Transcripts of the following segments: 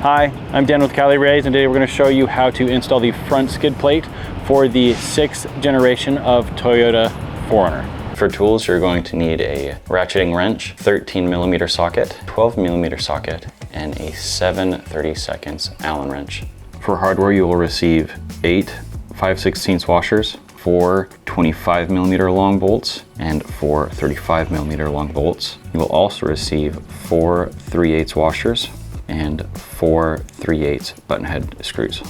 Hi, I'm Dan with Cali, and today we're going to show you how to install the front skid plate for the 6th generation of Toyota 4Runner. For tools, you're going to need a ratcheting wrench, 13mm socket, 12mm socket, and a 7/32 Allen wrench. For hardware, you will receive 8 5/16 washers, 4 25mm long bolts, and 4 35mm long bolts. You will also receive 4 3/8 washers and 4 3/8 button head screws.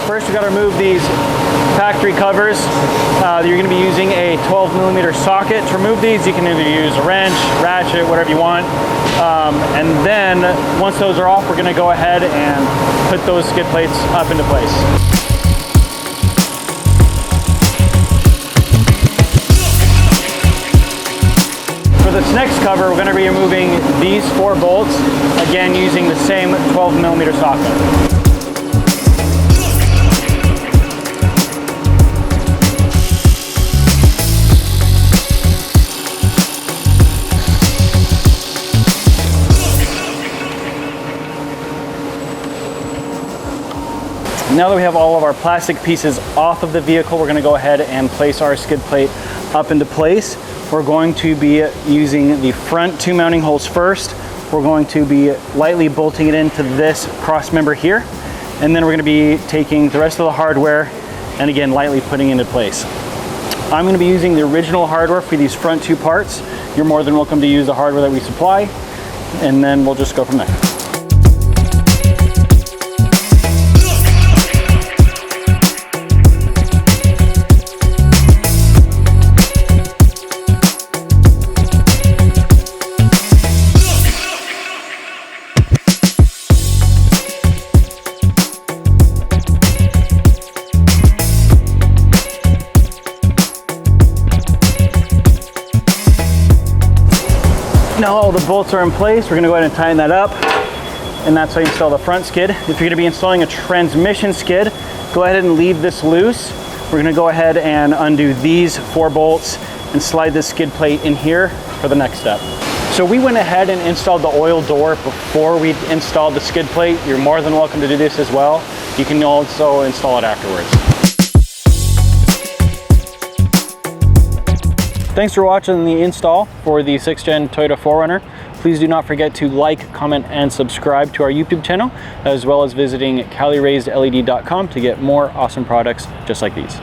First, we got to remove these factory covers. You're going to be using a 12mm socket. To remove these, you can either use a wrench, ratchet, whatever you want. And then, once those are off, we're going to go ahead and put those skid plates up into place. For this next cover, we're going to be removing these 4 bolts, again using the same 12mm socket. Now that we have all of our plastic pieces off of the vehicle, we're going to go ahead and place our skid plate up into place. We're going to be using the front 2 mounting holes first. We're going to be lightly bolting it into this cross member here. And then we're going to be taking the rest of the hardware and again, lightly putting it into place. I'm going to be using the original hardware for these front 2 parts. You're more than welcome to use the hardware that we supply, and then we'll just go from there. Now all the bolts are in place, we're going to go ahead and tighten that up, and that's how you install the front skid. If you're going to be installing a transmission skid, go ahead and leave this loose. We're going to go ahead and undo these 4 bolts and slide this skid plate in here for the next step. So we went ahead and installed the oil door before we installed the skid plate. You're more than welcome to do this as well. You can also install it afterwards. Thanks for watching the install for the 6th gen Toyota 4Runner. Please do not forget to like, comment, and subscribe to our YouTube channel, as well as visiting caliraisedled.com to get more awesome products just like these.